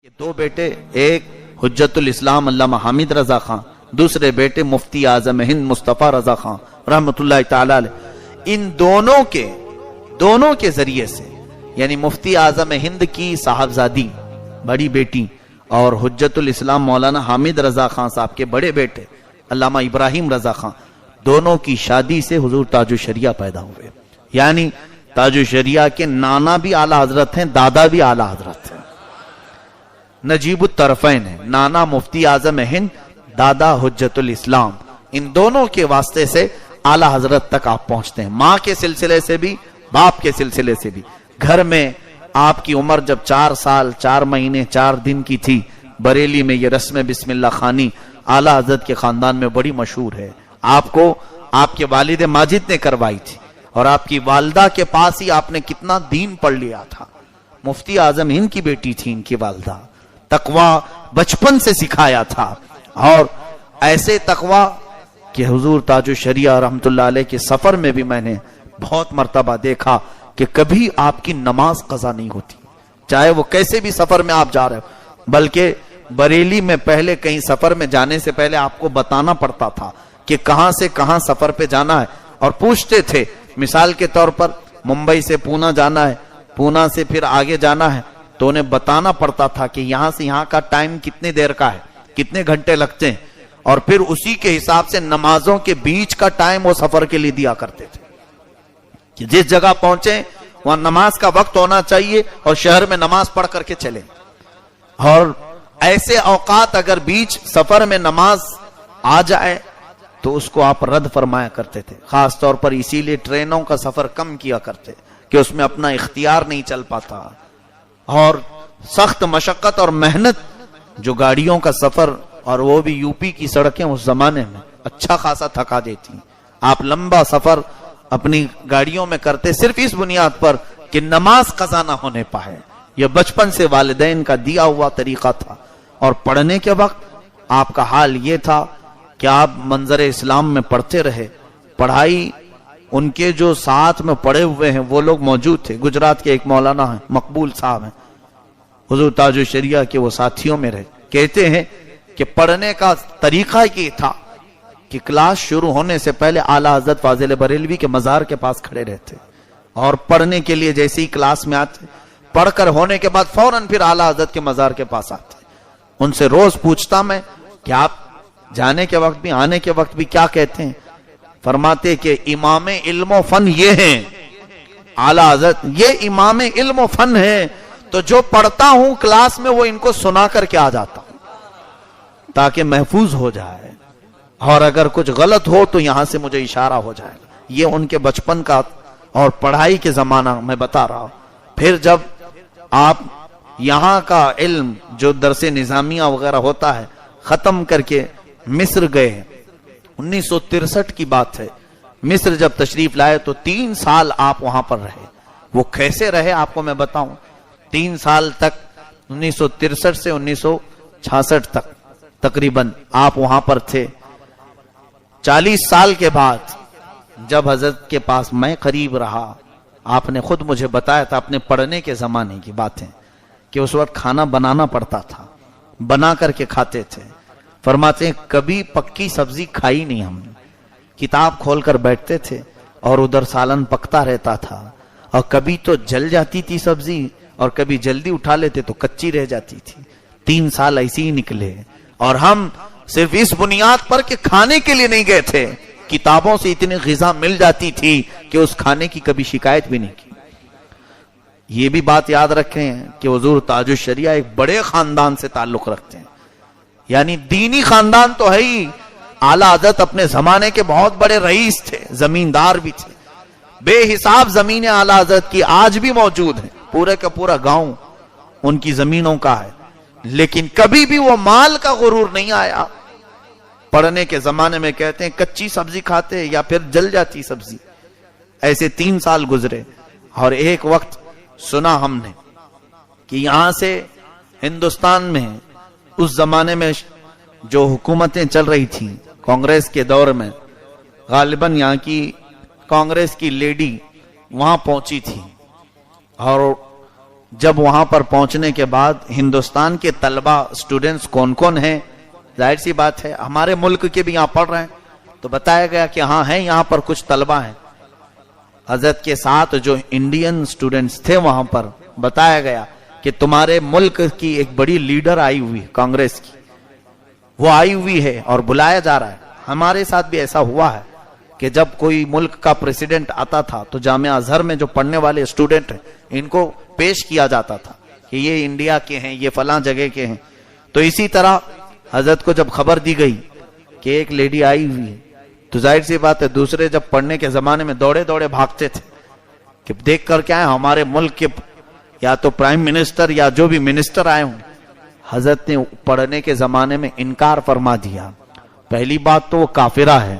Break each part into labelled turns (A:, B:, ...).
A: دو بیٹے، ایک حجت الاسلام علامہ حامد رضا خان، دوسرے بیٹے مفتی اعظم ہند مصطفیٰ رضا خان رحمت اللہ تعالی علیہ۔ ان دونوں کے ذریعے سے یعنی مفتی اعظم ہند کی صاحبزادی بڑی بیٹی اور حجت الاسلام مولانا حامد رضا خان صاحب کے بڑے بیٹے علامہ ابراہیم رضا خان، دونوں کی شادی سے حضور تاج الشریعہ پیدا ہوئے۔ یعنی تاج الشریعہ کے نانا بھی اعلیٰ حضرت ہیں، دادا بھی اعلیٰ حضرت ہیں، نجیب الطرفین ہیں، نانا مفتی اعظم ہند، دادا حجت الاسلام۔ ان دونوں کے واسطے سے اعلیٰ حضرت تک آپ پہنچتے ہیں، ماں کے سلسلے سے بھی، باپ کے سلسلے سے بھی۔ گھر میں آپ کی عمر جب 4 سال 4 مہینے 4 دن کی تھی، بریلی میں یہ رسم بسم اللہ خانی اعلیٰ حضرت کے خاندان میں بڑی مشہور ہے۔ آپ کو آپ کے والد ماجد نے کروائی تھی، اور آپ کی والدہ کے پاس ہی آپ نے کتنا دین پڑھ لیا تھا۔ مفتی اعظم ہند کی بیٹی تھی ان کی والدہ، تقوی بچپن سے سکھایا تھا، اور ایسے تقوی کہ حضور تاج الشریعہ رحمت اللہ علیہ کے سفر میں بھی میں نے بہت مرتبہ دیکھا کہ کبھی آپ کی نماز قضا نہیں ہوتی، چاہے وہ کیسے بھی سفر میں آپ جا رہے ہو۔ بلکہ بریلی میں پہلے کہیں سفر میں جانے سے پہلے آپ کو بتانا پڑتا تھا کہ کہاں سے کہاں سفر پہ جانا ہے، اور پوچھتے تھے، مثال کے طور پر ممبئی سے پونا جانا ہے، پونا سے پھر آگے جانا ہے، تو انہیں بتانا پڑتا تھا کہ یہاں سے یہاں کا ٹائم کتنے دیر کا ہے، کتنے گھنٹے لگتے ہیں، اور پھر اسی کے حساب سے نمازوں کے بیچ کا ٹائم وہ سفر کے لیے دیا کرتے تھے کہ جس جگہ پہنچے وہاں نماز کا وقت ہونا چاہیے اور شہر میں نماز پڑھ کر کے چلیں۔ اور ایسے اوقات اگر بیچ سفر میں نماز آ جائے تو اس کو آپ رد فرمایا کرتے تھے، خاص طور پر اسی لیے ٹرینوں کا سفر کم کیا کرتے کہ اس میں اپنا اختیار نہیں چل پاتا، اور سخت مشقت اور محنت جو گاڑیوں کا سفر، اور وہ بھی یو پی کی سڑکیں اس زمانے میں اچھا خاصا تھکا دیتی۔ آپ لمبا سفر اپنی گاڑیوں میں کرتے صرف اس بنیاد پر کہ نماز قضا نہ ہونے پائے۔ یہ بچپن سے والدین کا دیا ہوا طریقہ تھا۔ اور پڑھنے کے وقت آپ کا حال یہ تھا کہ آپ منظر اسلام میں پڑھتے رہے، پڑھائی ان کے جو ساتھ میں پڑھے ہوئے ہیں وہ لوگ موجود تھے۔ گجرات کے ایک مولانا ہیں، مقبول صاحب ہیں، حضور تاج الشریعہ کے وہ ساتھیوں میں رہے۔ کہتے ہیں کہ پڑھنے کا طریقہ یہ تھا کہ کلاس شروع ہونے سے پہلے اعلیٰ حضرت فاضل بریلوی کے مزار کے پاس کھڑے رہتے، اور پڑھنے کے لیے جیسے ہی کلاس میں آتے، پڑھ کر ہونے کے بعد فوراً پھر اعلیٰ حضرت کے مزار کے پاس آتے۔ ان سے روز پوچھتا میں کہ آپ جانے کے وقت بھی آنے کے وقت بھی کیا کہتے ہیں؟ فرماتے کہ امام علم و فن یہ ہیں اعلیٰ حضرت، یہ امام علم و فن ہے، تو جو پڑھتا ہوں کلاس میں وہ ان کو سنا کر کے آ جاتا ہوں تاکہ محفوظ ہو جائے، اور اگر کچھ غلط ہو تو یہاں سے مجھے اشارہ ہو جائے گا۔ یہ ان کے بچپن کا اور پڑھائی کے زمانہ میں بتا رہا ہوں۔ پھر جب آپ یہاں کا علم جو درس نظامیہ وغیرہ ہوتا ہے ختم کر کے مصر گئے، 1963 کی بات ہے، مصر جب تشریف لائے تو 3 سال آپ وہاں پر رہے۔ وہ کیسے رہے آپ کو میں بتاؤں۔ 3 سال تک 1963 سے 1966 تک تقریباً آپ وہاں پر تھے۔ 40 سال کے بعد جب حضرت کے پاس میں قریب رہا، آپ نے خود مجھے بتایا تھا اپنے پڑھنے کے زمانے کی باتیں کہ اس وقت کھانا بنانا پڑتا تھا، بنا کر کے کھاتے تھے۔ فرماتے ہیں کبھی پکی سبزی کھائی نہیں ہم نے، کتاب کھول کر بیٹھتے تھے اور ادھر سالن پکتا رہتا تھا، اور کبھی تو جل جاتی تھی سبزی اور کبھی جلدی اٹھا لیتے تو کچی رہ جاتی تھی۔ 3 سال ایسے ہی نکلے، اور ہم صرف اس بنیاد پر کہ کھانے کے لیے نہیں گئے تھے، کتابوں سے اتنی غذا مل جاتی تھی کہ اس کھانے کی کبھی شکایت بھی نہیں کی۔ یہ بھی بات یاد رکھیں کہ حضور تاج الشریعہ ایک بڑے خاندان سے تعلق رکھتے ہیں، یعنی دینی خاندان تو ہے ہی۔ اعلیٰ حضرت اپنے زمانے کے بہت بڑے رئیس تھے، زمیندار بھی تھے، بے حساب زمینیں اعلیٰ حضرت کی آج بھی موجود ہیں، پورے کا پورا گاؤں ان کی زمینوں کا ہے، لیکن کبھی بھی وہ مال کا غرور نہیں آیا۔ پڑھنے کے زمانے میں کہتے ہیں کچی سبزی کھاتے یا پھر جل جاتی سبزی۔ ایسے 3 سال گزرے، اور ایک وقت سنا ہم نے کہ یہاں سے ہندوستان میں اس زمانے میں جو حکومتیں چل رہی تھیں کانگریس کے دور میں، غالباً یہاں کی کانگریس کی لیڈی وہاں پہنچی تھی، اور جب وہاں پر پہنچنے کے بعد ہندوستان کے طلبہ اسٹوڈنٹس کون کون ہیں، ظاہر سی بات ہے ہمارے ملک کے بھی یہاں پڑھ رہے ہیں، تو بتایا گیا کہ ہاں ہیں یہاں پر کچھ طلبہ ہیں۔ حضرت کے ساتھ جو انڈین اسٹوڈنٹس تھے وہاں پر بتایا گیا کہ تمہارے ملک کی ایک بڑی لیڈر آئی ہوئی کانگریس کی، وہ آئی ہوئی ہے اور بلایا جا رہا ہے۔ ہمارے ساتھ بھی ایسا ہوا ہے کہ جب کوئی ملک کا پریزیڈنٹ آتا تھا تو جامعہ ازہر میں جو پڑھنے والے اسٹوڈنٹ ہیں ان کو پیش کیا جاتا تھا کہ یہ انڈیا کے ہیں، یہ فلاں جگہ کے ہیں۔ تو اسی طرح حضرت کو جب خبر دی گئی کہ ایک لیڈی آئی ہوئی ہے تو ظاہر سی بات ہے دوسرے جب پڑھنے کے زمانے میں دوڑے دوڑے بھاگتے تھے کہ دیکھ کر کیا ہے ہمارے ملک کے یا تو پرائم منسٹر یا جو بھی منسٹر آئے ہوں۔ حضرت نے پڑھنے کے زمانے میں انکار فرما دیا۔ پہلی بات تو وہ کافرہ ہے،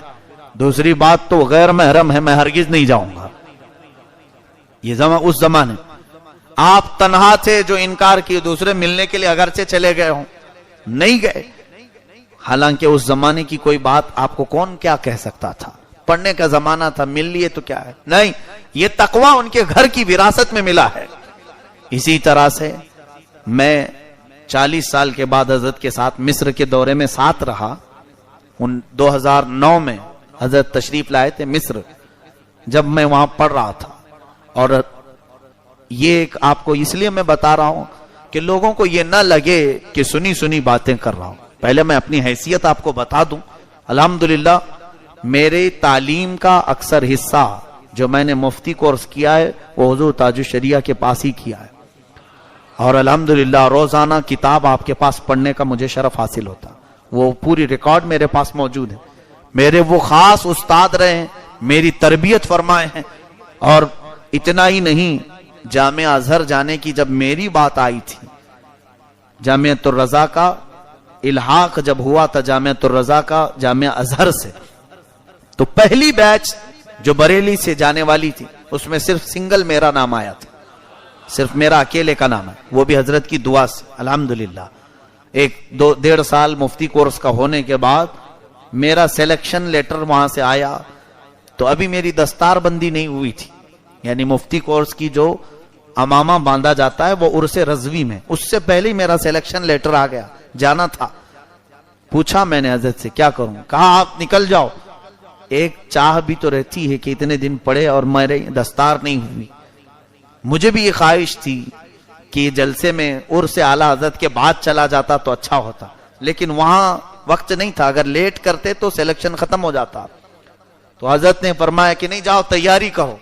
A: دوسری بات تو غیر محرم ہے، میں ہرگز نہیں جاؤں گا۔ یہ اس زمانے آپ تنہا تھے جو انکار کیے، دوسرے ملنے کے لیے اگرچہ چلے گئے ہوں نہیں گئے۔ حالانکہ اس زمانے کی کوئی بات آپ کو کون کیا کہہ سکتا تھا، پڑھنے کا زمانہ تھا، مل لیے تو کیا ہے، نہیں، یہ تقویٰ ان کے گھر کی وراثت میں ملا ہے۔ اسی طرح سے میں 40 سال کے بعد حضرت کے ساتھ مصر کے دورے میں ساتھ رہا۔ 2009 میں حضرت تشریف لائے تھے مصر، جب میں وہاں پڑھ رہا تھا۔ اور یہ آپ کو اس لیے میں بتا رہا ہوں کہ لوگوں کو یہ نہ لگے کہ سنی سنی باتیں کر رہا ہوں۔ پہلے میں اپنی حیثیت آپ کو بتا دوں، الحمدللہ میرے تعلیم کا اکثر حصہ جو میں نے مفتی کورس کیا ہے وہ حضور تاج الشریعہ کے پاس ہی کیا ہے، اور الحمدللہ روزانہ کتاب آپ کے پاس پڑھنے کا مجھے شرف حاصل ہوتا، وہ پوری ریکارڈ میرے پاس موجود ہے۔ میرے وہ خاص استاد رہے ہیں، میری تربیت فرمائے ہیں۔ اور اتنا ہی نہیں، جامعہ ازہر جانے کی جب میری بات آئی تھی، جامعۃ الرضا کا الحاق جب ہوا تھا جامعۃ الرضا کا جامعہ ازہر سے، تو پہلی بیچ جو بریلی سے جانے والی تھی اس میں صرف سنگل میرا نام آیا تھا، صرف میرا اکیلے کا نام ہے، وہ بھی حضرت کی دعا سے الحمدللہ۔ 1-1.5 سال مفتی کورس کا ہونے کے بعد میرا سلیکشن لیٹر وہاں سے آیا، تو ابھی میری دستار بندی نہیں ہوئی تھی، یعنی مفتی کورس کی جو امامہ باندھا جاتا ہے وہ عرس رضوی میں، اس سے پہلے ہی میرا سلیکشن لیٹر آ گیا، جانا تھا۔ پوچھا میں نے حضرت سے کیا کروں، کہا آپ نکل جاؤ۔ ایک چاہ بھی تو رہتی ہے کہ اتنے دن پڑے اور میرے دستار نہیں ہوئی۔ مجھے بھی یہ خواہش تھی کہ جلسے میں عرس اعلیٰ حضرت کے بعد چلا جاتا تو اچھا ہوتا، لیکن وہاں وقت نہیں تھا، اگر لیٹ کرتے تو سلیکشن ختم ہو جاتا۔ تو حضرت نے فرمایا کہ نہیں جاؤ تیاری کرو۔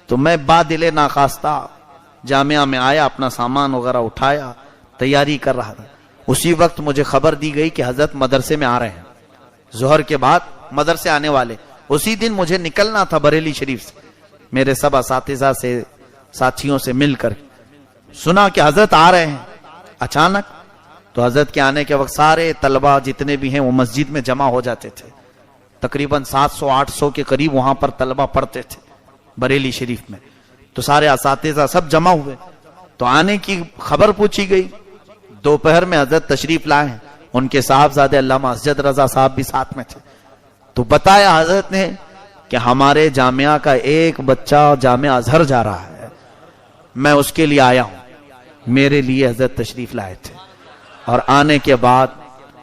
A: تو میں بادل ناخواستہ جامعہ میں آیا، اپنا سامان وغیرہ اٹھایا، تیاری کر رہا تھا۔ اسی وقت مجھے خبر دی گئی کہ حضرت مدرسے میں آ رہے ہیں، ظہر کے بعد مدرسے آنے والے۔ اسی دن مجھے نکلنا تھا بریلی شریف سے، میرے سب اساتذہ سے ساتھیوں سے مل کر سنا کہ حضرت آ رہے ہیں اچانک۔ تو حضرت کے آنے کے وقت سارے طلبہ جتنے بھی ہیں وہ مسجد میں جمع ہو جاتے تھے، تقریباً 700-800 کے قریب وہاں پر طلبہ پڑھتے تھے بریلی شریف میں۔ تو سارے اساتذہ سب جمع ہوئے، تو آنے کی خبر پوچھی گئی۔ دوپہر میں حضرت تشریف لائے ہیں، ان کے صاحبزادے علامہ اسجد رضا صاحب بھی ساتھ میں تھے۔ تو بتایا حضرت نے کہ ہمارے جامعہ کا ایک بچہ جامعہ ازہر جا رہا ہے، میں اس کے لیے آیا ہوں۔ میرے لیے حضرت تشریف لائے تھے، اور آنے کے بعد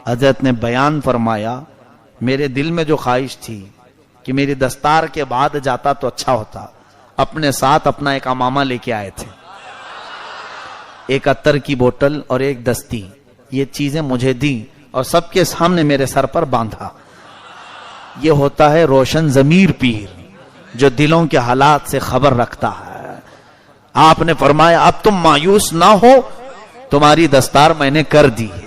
A: حضرت نے بیان فرمایا، میرے دل میں جو خواہش تھی کہ میری دستار کے بعد جاتا تو اچھا ہوتا، اپنے ساتھ اپنا ایک امامہ لے کے آئے تھے، ایک عطر کی بوتل اور ایک دستی، یہ چیزیں مجھے دی اور سب کے سامنے میرے سر پر باندھا۔ یہ ہوتا ہے روشن ضمیر پیر جو دلوں کے حالات سے خبر رکھتا ہے۔ آپ نے فرمایا اب تم مایوس نہ ہو، تمہاری دستار میں نے کر دی ہے۔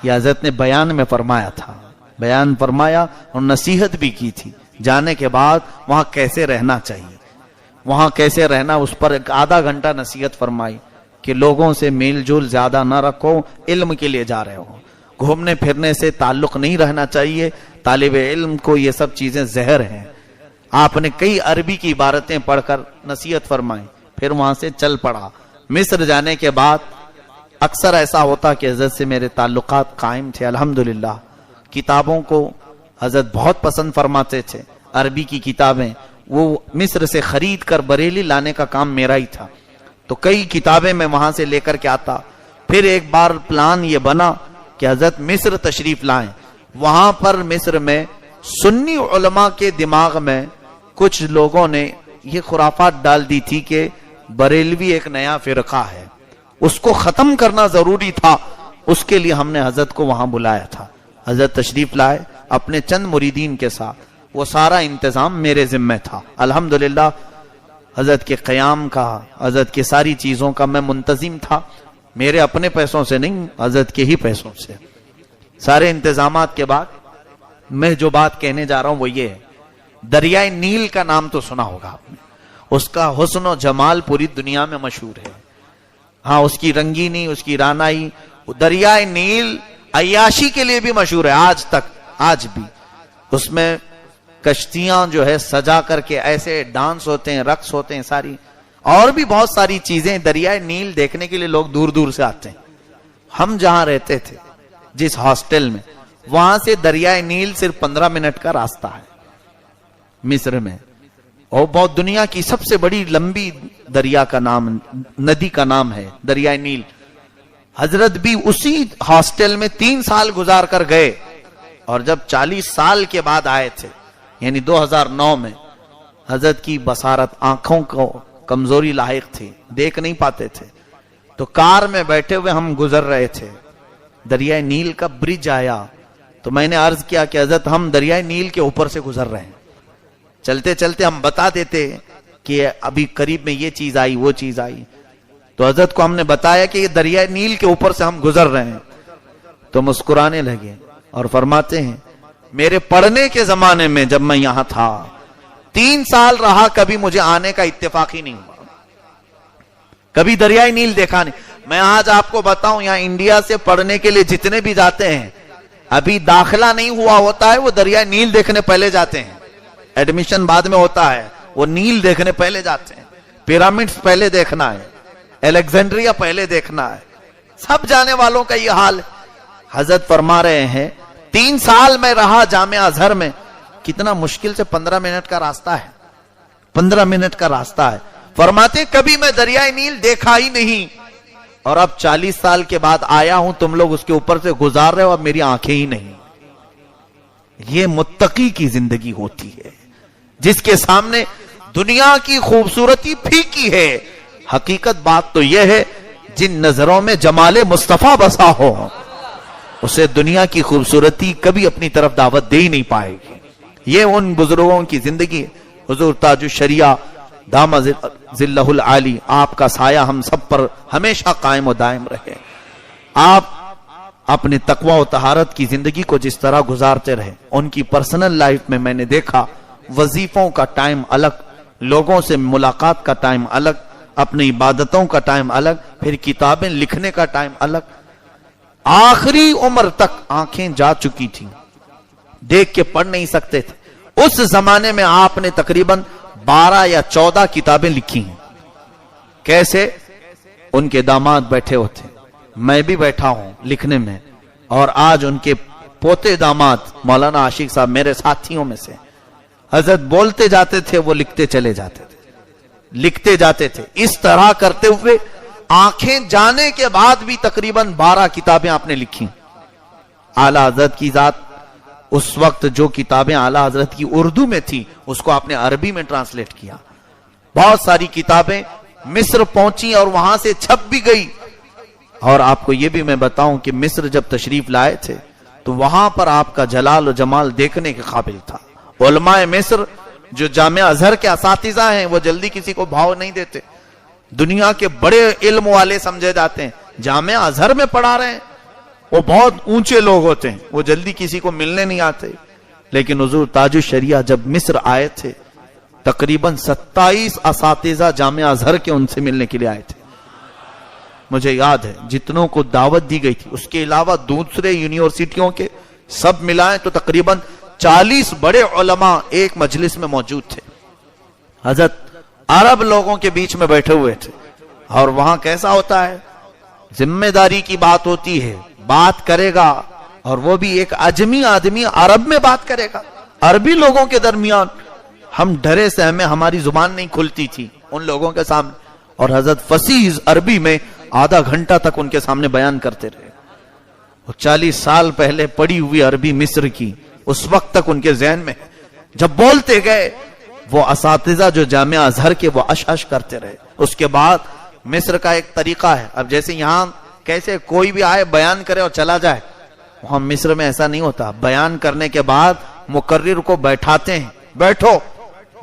A: یہ حضرت نے بیان میں فرمایا تھا، بیان فرمایا اور نصیحت بھی کی تھی، جانے کے بعد وہاں کیسے رہنا چاہیے، وہاں کیسے رہنا، اس پر 1/2 گھنٹہ نصیحت فرمائی کہ لوگوں سے میل جول زیادہ نہ رکھو، علم کے لیے جا رہے ہو، گھومنے پھرنے سے تعلق نہیں رہنا چاہیے، طالب علم کو یہ سب چیزیں زہر ہیں۔ آپ نے کئی عربی کی عبارتیں پڑھ کر نصیحت فرمائی، پھر وہاں سے چل پڑا۔ مصر جانے کے بعد اکثر ایسا ہوتا کہ حضرت سے میرے تعلقات قائم تھے، الحمدللہ۔ کتابوں کو حضرت بہت پسند فرماتے تھے، عربی کی کتابیں وہ مصر سے خرید کر بریلی لانے کا کام میرا ہی تھا۔ تو کئی کتابیں میں وہاں سے لے کر کے آتا. پھر ایک بار پلان یہ بنا کہ حضرت مصر تشریف لائیں. وہاں پر مصر میں سنی علماء کے دماغ میں کچھ لوگوں نے یہ خرافات ڈال دی تھی کہ بریلوی ایک نیا فرقہ ہے, اس کو ختم کرنا ضروری تھا. اس کے لیے ہم نے حضرت کو وہاں بلایا تھا. حضرت تشریف لائے اپنے چند مریدین کے ساتھ. وہ سارا انتظام میرے ذمہ تھا. الحمدللہ حضرت کے قیام کا, حضرت کے ساری چیزوں کا میں منتظم تھا. میرے اپنے پیسوں سے نہیں, حضرت کے ہی پیسوں سے. سارے انتظامات کے بعد میں جو بات کہنے جا رہا ہوں وہ یہ ہے, دریائے نیل کا نام تو سنا ہوگا آپ نے. اس کا حسن و جمال پوری دنیا میں مشہور ہے. ہاں, اس کی رنگینی, اس کی رانائی. دریائے نیل عیاشی کے لیے بھی مشہور ہے آج تک, آج بھی. اس میں کشتیاں جو ہے سجا کر کے ایسے ڈانس ہوتے ہیں, رقص ہوتے ہیں, ساری اور بھی بہت ساری چیزیں. دریائے نیل دیکھنے کے لیے لوگ دور دور سے آتے ہیں. ہم جہاں رہتے تھے جس ہاسٹل میں, وہاں سے دریائے نیل صرف 15 منٹ کا راستہ ہے مصر میں. اور بہت دنیا کی سب سے بڑی لمبی دریا کا نام, ندی کا نام ہے دریائے نیل. حضرت بھی اسی ہاسٹل میں 3 سال گزار کر گئے, اور جب 40 سال کے بعد آئے تھے یعنی 2009 میں, حضرت کی بصارت, آنکھوں کو کمزوری لاحق تھی, دیکھ نہیں پاتے تھے. تو کار میں بیٹھے ہوئے ہم گزر رہے تھے, دریائے نیل کا برج آیا. تو میں نے عرض کیا کہ حضرت ہم دریائے نیل کے اوپر سے گزر رہے ہیں. چلتے چلتے ہم بتا دیتے کہ ابھی قریب میں یہ چیز آئی, وہ چیز آئی. تو حضرت کو ہم نے بتایا کہ یہ دریائے نیل کے اوپر سے ہم گزر رہے ہیں. تو مسکرانے لگے اور فرماتے ہیں میرے پڑھنے کے زمانے میں جب میں یہاں تھا 3 سال رہا, کبھی مجھے آنے کا اتفاق ہی نہیں ہوا, کبھی دریائے نیل دیکھا نہیں. میں آج آپ کو بتاؤں, یہاں انڈیا سے پڑھنے کے لیے جتنے بھی جاتے ہیں, ابھی داخلہ نہیں ہوا ہوتا ہے, وہ دریائے نیل دیکھنے پہلے جاتے ہیں. ایڈمیشن بعد میں ہوتا ہے, وہ نیل دیکھنے پہلے جاتے ہیں. پیرامڈز پہلے دیکھنا ہے, الیگزینڈریا پہلے دیکھنا ہے. سب جانے والوں کا یہ حال ہے. حضرت فرما رہے ہیں 3 سال میں رہا جامعہ ازہر میں, کتنا مشکل سے 15 منٹ کا راستہ ہے, 15 منٹ کا راستہ ہے. فرماتے کبھی میں دریائے نیل دیکھا ہی نہیں, اور اب 40 سال کے بعد آیا ہوں, تم لوگ اس کے اوپر سے گزار رہے ہو, اب میری آنکھیں ہی نہیں. یہ متقی کی زندگی ہوتی ہے جس کے سامنے دنیا کی خوبصورتی پھیکی ہے. حقیقت بات تو یہ ہے, جن نظروں میں جمال مصطفیٰ بسا ہو اسے دنیا کی خوبصورتی کبھی اپنی طرف دعوت دے ہی نہیں پائے گی. یہ ان بزرگوں کی زندگی ہے. حضور تاج الشریعہ دام ظلہ العالی, آپ کا سایہ ہم سب پر ہمیشہ قائم و دائم رہے. آپ اپنے تقوی و طہارت کی زندگی کو جس طرح گزارتے رہے, ان کی پرسنل لائف میں میں نے دیکھا وظیفوں کا ٹائم الگ, لوگوں سے ملاقات کا ٹائم الگ, اپنی عبادتوں کا ٹائم الگ, پھر کتابیں لکھنے کا ٹائم الگ. آخری عمر تک آنکھیں جا چکی تھی, دیکھ کے پڑھ نہیں سکتے تھے. اس زمانے میں آپ نے تقریباً 12 یا 14 کتابیں لکھی ہیں. کیسے؟ ان کے داماد بیٹھے ہوتے, میں بھی بیٹھا ہوں لکھنے میں, اور آج ان کے پوتے داماد مولانا عاشق صاحب میرے ساتھیوں میں سے. حضرت بولتے جاتے تھے, وہ لکھتے چلے جاتے تھے, لکھتے جاتے تھے. اس طرح کرتے ہوئے آنکھیں جانے کے بعد بھی تقریباً 12 کتابیں آپ نے لکھی. اعلیٰ حضرت کی ذات, اس وقت جو کتابیں اعلیٰ حضرت کی اردو میں تھی اس کو آپ نے عربی میں ٹرانسلیٹ کیا. بہت ساری کتابیں مصر پہنچی اور وہاں سے چھپ بھی گئی. اور آپ کو یہ بھی میں بتاؤں کہ مصر جب تشریف لائے تھے تو وہاں پر آپ کا جلال و جمال دیکھنے کے قابل تھا. علماء مصر جو جامعہ ازہر کے اساتذہ ہیں وہ جلدی کسی کو بھاؤ نہیں دیتے, دنیا کے بڑے علم والے سمجھے جاتے ہیں. جامعہ ازہر میں پڑھا رہے ہیں, وہ بہت اونچے لوگ ہوتے ہیں, وہ جلدی کسی کو ملنے نہیں آتے. لیکن حضور تاج الشریعہ جب مصر آئے تھے تقریباً 27 اساتذہ جامعہ ازہر کے ان سے ملنے کے لیے آئے تھے. مجھے یاد ہے جتنوں کو دعوت دی گئی تھی, اس کے علاوہ دوسرے یونیورسٹیوں کے سب ملائیں تو تقریباً 40 بڑے علماء ایک مجلس میں موجود تھے. حضرت عرب لوگوں کے بیچ میں بیٹھے ہوئے تھے, اور وہاں کیسا ہوتا ہے, ذمہ داری کی بات ہوتی ہے, بات کرے گا, اور وہ بھی ایک اجمی آدمی عرب میں بات کرے گا. عربی لوگوں کے درمیان ہم ڈرے سے, ہماری زبان نہیں کھلتی تھی ان لوگوں کے سامنے, اور حضرت فصیح عربی میں آدھا گھنٹہ تک ان کے سامنے بیان کرتے رہے. 40 سال پہلے پڑھی ہوئی عربی مصر کی اس وقت تک ان کے ذہن میں. جب بولتے گئے وہ اساتذہ جو جامعہ ازہر کے وہ اش کرتے رہے. اس کے بعد مصر کا ایک طریقہ ہے, اب جیسے یہاں کیسے کوئی بھی آئے بیان کرے اور چلا جائے, وہاں مصر میں ایسا نہیں ہوتا. بیان کرنے کے بعد مقرر کو بیٹھاتے ہیں, بیٹھو,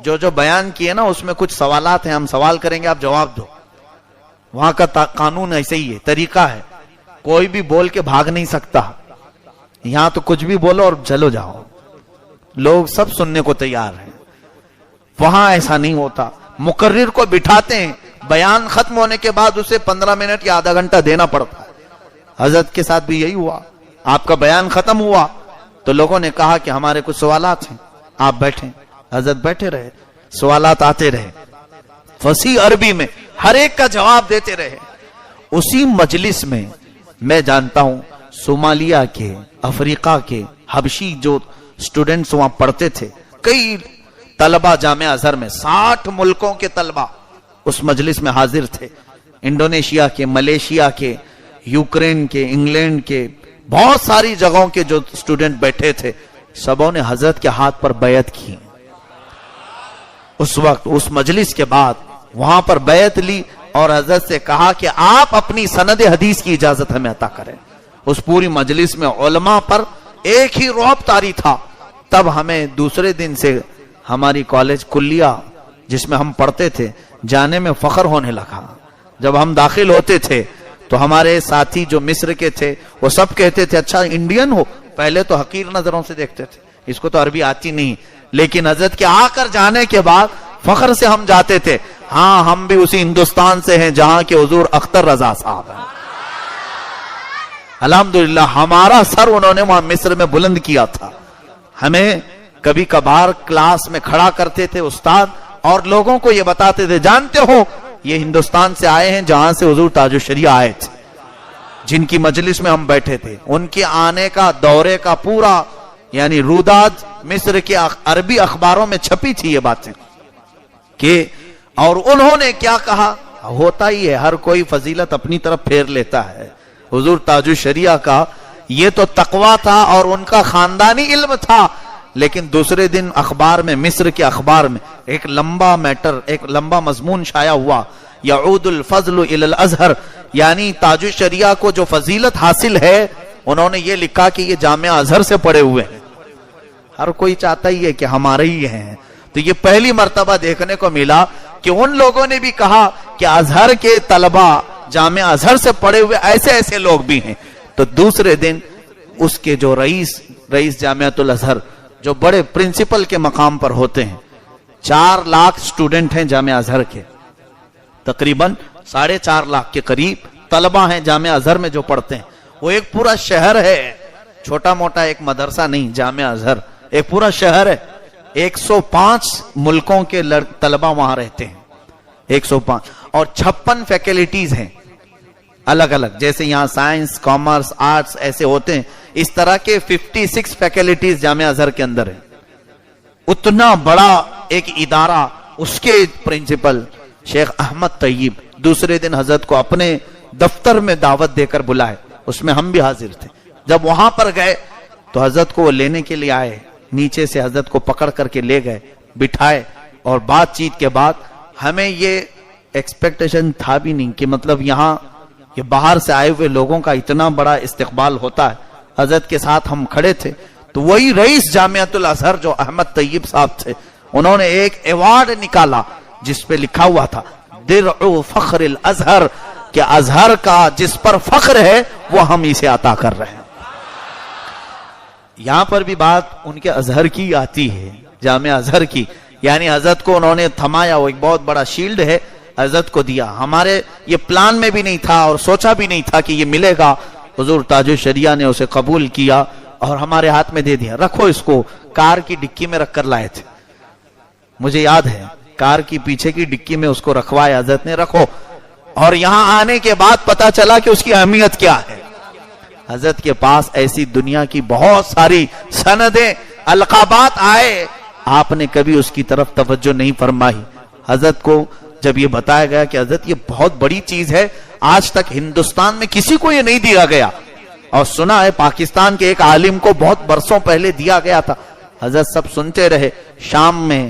A: جو بیان کیے نا اس میں کچھ سوالات ہیں, ہم سوال کریں گے, آپ جواب دو. وہاں کا قانون ایسے ہی ہے, طریقہ ہے, کوئی بھی بول کے بھاگ نہیں سکتا. یہاں تو کچھ بھی بولو اور چلو جاؤ, لوگ سب سننے کو تیار ہیں. وہاں ایسا نہیں ہوتا, مقرر کو بٹھاتے ہیں, بیان ختم ہونے کے بعد اسے 15 منٹ یا آدھا گھنٹہ دینا پڑتا ہے. حضرت کے ساتھ بھی یہی ہوا, آپ کا بیان ختم ہوا تو لوگوں نے کہا کہ ہمارے کچھ سوالات ہیں, آپ بیٹھیں. حضرت بیٹھے رہے, سوالات آتے رہے, فصیح عربی میں ہر ایک کا جواب دیتے رہے. اسی مجلس میں میں جانتا ہوں صومالیہ کے, افریقہ کے, حبشی جو سٹوڈنٹس وہاں پڑھتے تھے, کئی طلبہ جامعہ ازہر میں, 60 ملکوں کے طلبہ اس مجلس میں حاضر تھے. انڈونیشیا کے, ملیشیا کے, یوکرین کے, انگلینڈ کے, بہت ساری جگہوں کے جو سٹوڈنٹ بیٹھے تھے, سبوں نے حضرت کے ہاتھ پر بیعت کی. اس وقت اس مجلس کے بعد وہاں پر بیعت لی اور حضرت سے کہا کہ آپ اپنی سند حدیث کی اجازت ہمیں عطا کریں. اس پوری مجلس میں علماء پر ایک ہی رعب طاری تھا. تب ہمیں دوسرے دن سے ہماری کالج کلیہ جس میں ہم پڑھتے تھے جانے میں فخر ہونے لگا. جب ہم داخل ہوتے تھے تو ہمارے ساتھی جو مصر کے تھے وہ سب کہتے تھے اچھا انڈین ہو. پہلے تو حقیر نظروں سے دیکھتے تھے, اس کو تو عربی آتی نہیں, لیکن حضرت کے آ کر جانے کے بعد فخر سے ہم جاتے تھے, ہاں ہم بھی اسی ہندوستان سے ہیں جہاں کے حضور اختر رضا صاحب ہیں. الحمدللہ ہمارا سر انہوں نے وہاں مصر میں بلند کیا تھا. ہمیں کبھی کبھار کلاس میں کھڑا کرتے تھے استاد اور لوگوں کو یہ بتاتے تھے, جانتے ہو یہ ہندوستان سے آئے ہیں جہاں سے حضور تاج الشریعہ آئے تھے, جن کی مجلس میں ہم بیٹھے تھے. ان کے آنے کا دورے کا پورا یعنی روداد مصر کے عربی اخباروں میں چھپی تھی یہ باتیں کہ, اور انہوں نے کیا کہا, ہوتا ہی ہے ہر کوئی فضیلت اپنی طرف پھیر لیتا ہے. حضور تاج الشریعہ کا یہ تو تقویٰ تھا اور ان کا خاندانی علم تھا, لیکن دوسرے دن اخبار میں, مصر کے اخبار میں ایک لمبا میٹر, ایک لمبا مضمون شائع ہوا, یعود الفضل الی الازہر, یعنی تاج الشریعہ کو جو فضیلت حاصل ہے انہوں نے یہ لکھا کہ یہ جامعہ ازہر سے پڑھے ہوئے ہیں. ہر کوئی چاہتا ہی ہے کہ ہمارے ہی ہیں. تو یہ پہلی مرتبہ دیکھنے کو ملا کہ ان لوگوں نے بھی کہا کہ ازہر کے طلبہ جامعہ ازہر سے پڑھے ہوئے ایسے ایسے لوگ بھی ہیں. تو دوسرے دن اس کے جو رئیس جامعۃ الازہر جو بڑے پرنسپل کے مقام پر ہوتے ہیں, 4 لاکھ سٹوڈنٹ ہیں جامعہ ازہر کے, تقریباً 4.5 لاکھ کے قریب طلبہ ہیں جامعہ ازہر میں جو پڑھتے ہیں. وہ ایک پورا شہر ہے, چھوٹا موٹا ایک مدرسہ نہیں, جامعہ ازہر ایک پورا شہر ہے. 105 ملکوں کے طلبہ وہاں رہتے ہیں, 105, اور 56 فیکلٹیز ہیں الگ الگ, جیسے یہاں سائنس, کامرس, آرٹس ایسے ہوتے ہیں, اس طرح کے 56 فیکلٹیز جامعہ ازہر کے اندر ہیں. اتنا بڑا ایک ادارہ, اس کے پرنسپل شیخ احمد طیب دوسرے دن حضرت کو اپنے دفتر میں دعوت دے کر بلائے, اس میں ہم بھی حاضر تھے. جب وہاں پر گئے تو حضرت کو وہ لینے کے لیے آئے, نیچے سے حضرت کو پکڑ کر کے لے گئے, بٹھائے, اور بات چیت کے بعد ہمیں یہ ایکسپیکٹیشن تھا بھی نہیں کہ مطلب یہاں یہ باہر سے آئے ہوئے لوگوں کا اتنا بڑا استقبال ہوتا ہے. حضرت کے ساتھ ہم کھڑے تھے تو وہی رئیس جامعۃ الازہر جو احمد طیب صاحب تھے, انہوں نے ایک ایوارڈ نکالا جس پہ لکھا ہوا تھا درع فخر الازہر, کہ ازہر کا جس پر فخر ہے وہ ہم اسے عطا کر رہے ہیں. یہاں پر بھی بات ان کے ازہر کی آتی ہے, جامعہ ازہر کی, یعنی حضرت کو انہوں نے تھمایا, وہ ایک بہت بڑا شیلڈ ہے, حضرت کو دیا. ہمارے یہ پلان میں بھی نہیں تھا اور سوچا بھی نہیں تھا کہ یہ ملے گا. حضور تاج الشریعہ نے اسے قبول کیا اور ہمارے ہاتھ میں دے دیا, رکھو اس کو. کار کی ڈکی میں رکھ کر لائے تھے, مجھے یاد ہے, کار کی پیچھے کی ڈکی میں اس کو رکھوایا حضرت نے, رکھو. اور یہاں آنے کے بعد پتا چلا کہ اس کی اہمیت کیا ہے. حضرت کے پاس ایسی دنیا کی بہت ساری سندیں, القابات آئے, آپ نے کبھی اس کی طرف توجہ نہیں فرمائی. حضرت کو جب یہ بتایا گیا کہ حضرت یہ بہت بڑی چیز ہے، آج تک ہندوستان میں کسی کو یہ نہیں دیا گیا، اور سنا ہے پاکستان کے ایک عالم کو بہت برسوں پہلے دیا گیا تھا، حضرت سب سنتے رہے، شام میں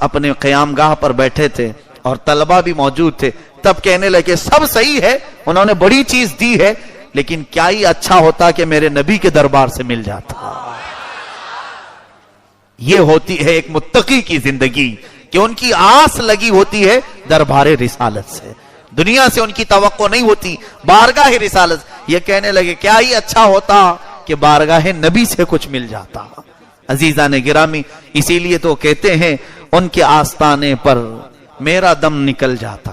A: اپنے قیام گاہ پر بیٹھے تھے اور طلبہ بھی موجود تھے، تب کہنے لگے سب صحیح ہے، انہوں نے بڑی چیز دی ہے، لیکن کیا ہی اچھا ہوتا کہ میرے نبی کے دربار سے مل جاتا۔ یہ ہوتی ہے ایک متقی کی زندگی کہ ان کی آس لگی ہوتی ہے دربار رسالت سے، دنیا سے ان کی توقع نہیں ہوتی، بارگاہ رسالت۔ یہ کہنے لگے کیا ہی اچھا ہوتا کہ بارگاہ نبی سے کچھ مل جاتا۔ عزیزان گرامی، اسی لیے تو کہتے ہیں ان کے آستانے پر میرا دم نکل جاتا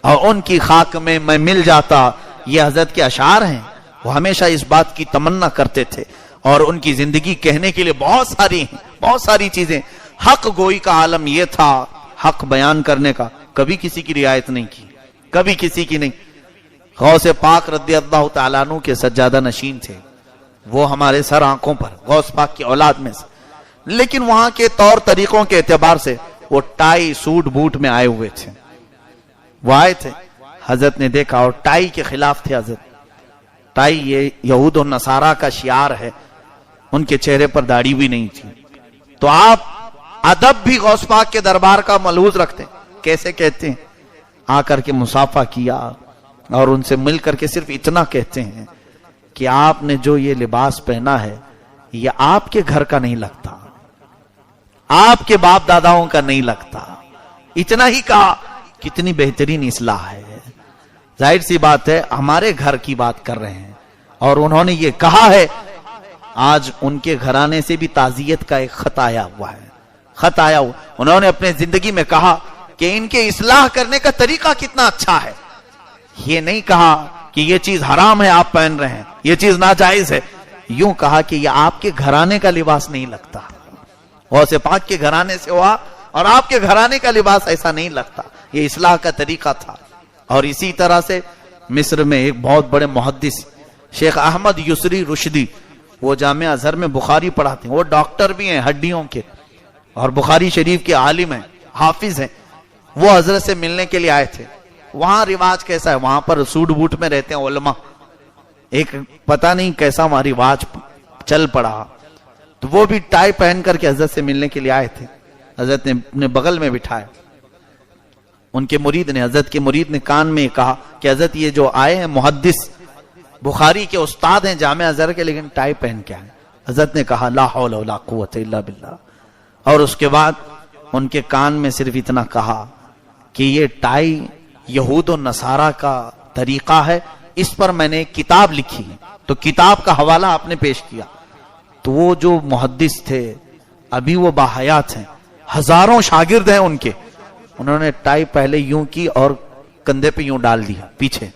A: اور ان کی خاک میں میں مل جاتا۔ یہ حضرت کے اشعار ہیں، وہ ہمیشہ اس بات کی تمنا کرتے تھے، اور ان کی زندگی کہنے کے لیے بہت ساری چیزیں۔ حق گوئی کا عالم یہ تھا، حق بیان کرنے کا، کبھی کسی کی رعایت نہیں کی، کبھی کسی کی نہیں۔ غوث پاک رضی اللہ تعالیٰ عنہ کے سجادہ نشین تھے، وہ ہمارے سر آنکھوں پر، غوث پاک کی اولاد میں سے، لیکن وہاں کے طور طریقوں کے اعتبار سے وہ ٹائی سوٹ بوٹ میں آئے ہوئے تھے۔ وہ آئے تھے، حضرت نے دیکھا، اور ٹائی کے خلاف تھے حضرت۔ ٹائی یہ یہود و نصارہ کا شعار ہے، ان کے چہرے پر داڑھی بھی نہیں تھی۔ تو آپ ادب بھی غوث پاک کے دربار کا ملحوظ رکھتے ہیں، کیسے کہتے ہیں؟ آ کر کے مصافحہ کیا اور ان سے مل کر کے صرف اتنا کہتے ہیں کہ آپ نے جو یہ لباس پہنا ہے یہ آپ کے گھر کا نہیں لگتا، آپ کے باپ داداؤں کا نہیں لگتا۔ اتنا ہی کہا، کتنی بہترین اصلاح ہے۔ ظاہر سی بات ہے ہمارے گھر کی بات کر رہے ہیں، اور انہوں نے یہ کہا ہے۔ آج ان کے گھرانے سے بھی تعزیت کا ایک خط آیا ہوا ہے، خط آیا ہوا۔ انہوں نے اپنے زندگی میں کہا کہ ان کے اصلاح کرنے کا طریقہ کتنا اچھا ہے۔ یہ نہیں کہا کہ یہ چیز حرام ہے آپ پہن رہے ہیں، یہ چیز ناجائز ہے، یوں کہا کہ یہ آپ کے گھرانے کا لباس نہیں لگتا۔ غوث پاک کے گھرانے سے ہوا اور آپ کے گھرانے کا لباس ایسا نہیں لگتا۔ یہ اصلاح کا طریقہ تھا۔ اور اسی طرح سے مصر میں ایک بہت بڑے محدث شیخ احمد یسری رشدی، وہ جامعہ ازہر میں بخاری پڑھاتے ہیں، وہ ڈاکٹر بھی ہیں ہڈیوں کے، اور بخاری شریف کے عالم ہیں، حافظ ہیں۔ وہ حضرت سے ملنے کے لیے آئے تھے۔ وہاں رواج کیسا ہے، وہاں پر سوٹ بوٹ میں رہتے ہیں علماء، ایک پتہ نہیں کیسا وہاں رواج چل پڑا، تو وہ بھی ٹائی پہن کر کے حضرت سے ملنے کے لیے آئے تھے۔ حضرت نے اپنے بغل میں بٹھایا، ان کے مرید نے، حضرت کے مرید نے کان میں کہا کہ حضرت یہ جو آئے ہیں محدث بخاری کے استاد ہیں جامعہ ازہر کے، لیکن ٹائی پہن کے آئے۔ حضرت نے کہا لا حول ولا قوت الا باللہ، اور اس کے بعد ان کے کان میں صرف اتنا کہا کہ یہ ٹائی یہود و نصارہ کا طریقہ ہے، اس پر میں نے ایک کتاب لکھی ہے۔ تو کتاب کا حوالہ آپ نے پیش کیا۔ تو وہ جو محدث تھے ابھی وہ باحیات ہیں، ہزاروں شاگرد ہیں ان کے، انہوں نے ٹائی پہلے یوں کی اور کندھے پہ یوں ڈال دیا پیچھے،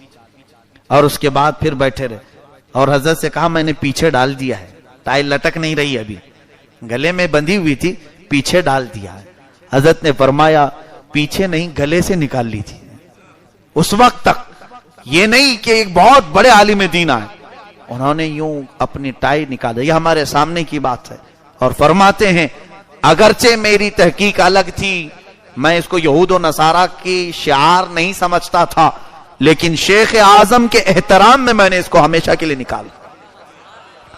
A: اور اس کے بعد پھر بیٹھے رہے، اور حضرت سے کہا میں نے پیچھے ڈال دیا ہے، ٹائی لٹک نہیں رہی، ابھی گلے میں بندھی ہوئی تھی، پیچھے ڈال دیا ہے۔ حضرت نے فرمایا پیچھے نہیں گلے سے نکال لی تھی۔ اس وقت تک یہ نہیں کہ ایک بہت بڑے عالم دین آئے، انہوں نے یوں اپنی ٹائی نکالا، یہ ہمارے سامنے کی بات ہے۔ اور فرماتے ہیں اگرچہ میری تحقیق الگ تھی، میں اس کو یہود و نصارہ کی شعار نہیں سمجھتا تھا، لیکن شیخ اعظم کے احترام میں نے اس کو ہمیشہ کے لیے نکالا۔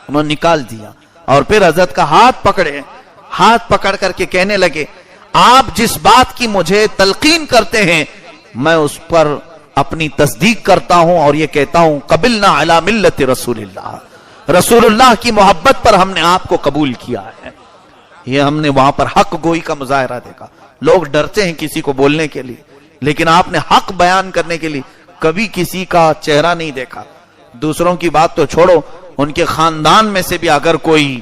A: انہوں نے نکال دیا، اور پھر حضرت کا ہاتھ پکڑے، ہاتھ پکڑ کر کے کہنے لگے آپ جس بات کی مجھے تلقین کرتے ہیں میں اس پر اپنی تصدیق کرتا ہوں، اور یہ کہتا ہوں قبلنا علی ملت رسول اللہ، رسول اللہ کی محبت پر ہم نے آپ کو قبول کیا ہے۔ یہ ہم نے وہاں پر حق گوئی کا مظاہرہ دیکھا۔ لوگ ڈرتے ہیں کسی کو بولنے کے لیے، لیکن آپ نے حق بیان کرنے کے لیے کبھی کسی کا چہرہ نہیں دیکھا۔ دوسروں کی بات تو چھوڑو، ان کے خاندان میں سے بھی اگر کوئی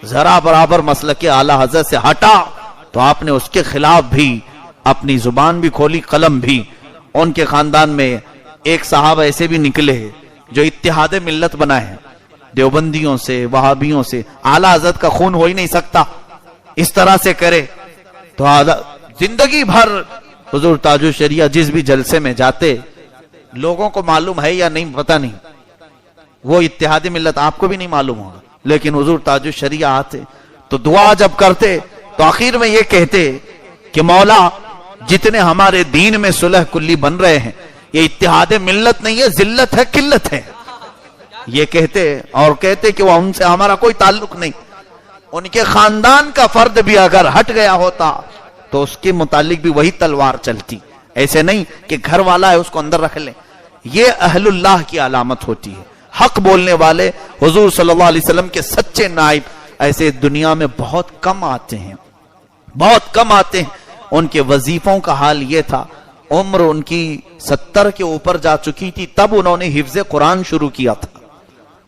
A: ذرا برابر مسلک اعلی حضرت سے ہٹا تو آپ نے اس کے خلاف بھی اپنی زبان بھی کھولی، قلم بھی۔ ان کے خاندان میں ایک صاحب ایسے بھی نکلے جو اتحاد ملت بنائے ہیں، دیوبندیوں سے، وہابیوں سے۔ اعلی حضرت کا خون ہو ہی نہیں سکتا اس طرح سے کرے، تو زندگی بھر حضور تاج الشریعہ جس بھی جلسے میں جاتے، لوگوں کو معلوم ہے یا نہیں پتہ نہیں، وہ اتحاد ملت آپ کو بھی نہیں معلوم ہوگا، لیکن حضور تاج الشریعہ آتے تو دعا جب کرتے تو آخر میں یہ کہتے کہ مولا جتنے ہمارے دین میں صلح کلی بن رہے ہیں یہ اتحاد ملت نہیں ہے، ذلت ہے، قلت ہے. یہ کہتے کہ وہ ان سے ہمارا کوئی تعلق نہیں. ان کے خاندان کا فرد بھی اگر ہٹ گیا ہوتا تو اس کے متعلق بھی وہی تلوار چلتی. ایسے نہیں کہ گھر والا ہے اس کو اندر رکھ لیں. یہ اہل اللہ کی علامت ہوتی ہے. حق بولنے والے حضور صلی اللہ علیہ وسلم کے سچے نائب ایسے دنیا میں بہت کم آتے ہیں، بہت کم آتے ہیں. ان کے وظیفوں کا حال یہ تھا، عمر ان کی 70 کے اوپر جا چکی تھی تب انہوں نے حفظ قرآن شروع کیا تھا.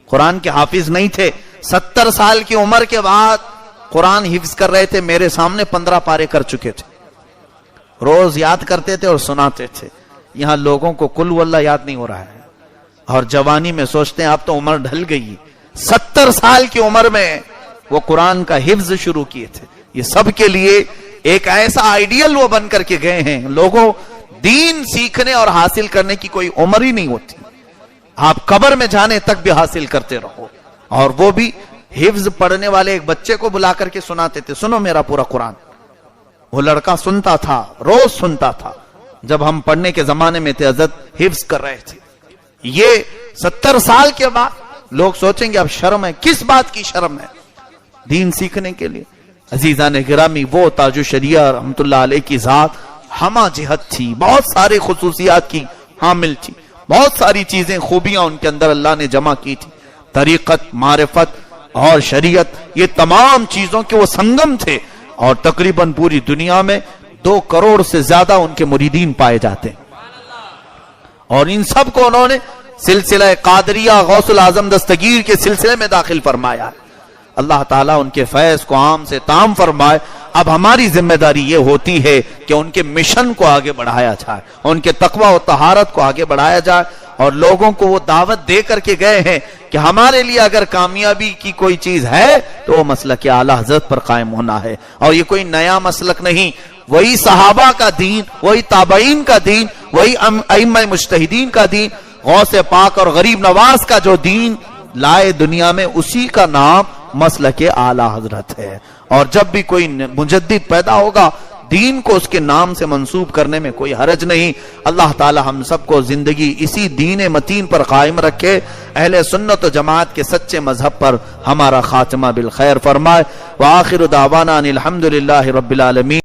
A: قرآن کے حافظ نہیں تھے. 70 سال کی عمر کے بعد قرآن حفظ کر رہے تھے. میرے سامنے 15 پارے کر چکے تھے. روز یاد کرتے تھے اور سناتے تھے. یہاں لوگوں کو کل واللہ یاد نہیں ہو رہا ہے اور جوانی میں سوچتے ہیں اب تو عمر ڈھل گئی. 70 سال کی عمر میں وہ قرآن کا حفظ شروع کیے تھے. یہ سب کے لیے ایک ایسا آئیڈیل وہ بن کر کے گئے ہیں. لوگوں دین سیکھنے اور حاصل کرنے کی کوئی عمر ہی نہیں ہوتی. آپ قبر میں جانے تک بھی حاصل کرتے رہو. اور وہ بھی حفظ پڑھنے والے ایک بچے کو بلا کر کے سناتے تھے، سنو میرا پورا قرآن. وہ لڑکا سنتا تھا، روز سنتا تھا. جب ہم پڑھنے کے زمانے میں تھے حضرت حفظ کر رہے تھے. یہ 70 سال کے بعد لوگ سوچیں گے اب شرم ہے. کس بات کی شرم ہے؟ دین سیکھنے کے لیے. عزیزان گرامی، وہ تاج الشریعہ رحمت اللہ علیہ کی ذات ہمہ جہت تھی، بہت سارے خصوصیات کی حامل تھی. بہت ساری چیزیں، خوبیاں ان کے اندر اللہ نے جمع کی تھی. طریقت، معرفت اور شریعت، یہ تمام چیزوں کے وہ سنگم تھے. اور تقریباً پوری دنیا میں 2 کروڑ سے زیادہ ان کے مریدین پائے جاتے ہیں. اور ان سب کو انہوں نے سلسلہ قادریہ غوث العظم دستگیر کے سلسلے میں داخل فرمایا. اللہ تعالیٰ ان کے فیض کو عام سے تام فرمائے. اب ہماری ذمہ داری یہ ہوتی ہے کہ ان کے مشن کو آگے بڑھایا جائے، ان کے تقوی و طہارت کو آگے بڑھایا جائے. اور لوگوں کو وہ دعوت دے کر کے گئے ہیں کہ ہمارے لیے اگر کامیابی کی کوئی چیز ہے تو وہ مسلک اعلی حضرت پر قائم ہونا ہے. اور یہ کوئی نیا مسلک نہیں، وہی صحابہ کا دین، وہی تابعین کا دین، وہی ائمہ مجتہدین کا دین، غوث پاک اور غریب نواز کا جو دین لائے دنیا میں، اسی کا نام مسلک اعلی حضرت ہے. اور جب بھی کوئی مجدد پیدا ہوگا دین کو اس کے نام سے منسوب کرنے میں کوئی حرج نہیں. اللہ تعالی ہم سب کو زندگی اسی دین متین پر قائم رکھے. اہل سنت و جماعت کے سچے مذہب پر ہمارا خاتمہ بالخیر فرمائے. وآخر دعوانا ان الحمدللہ رب العالمین.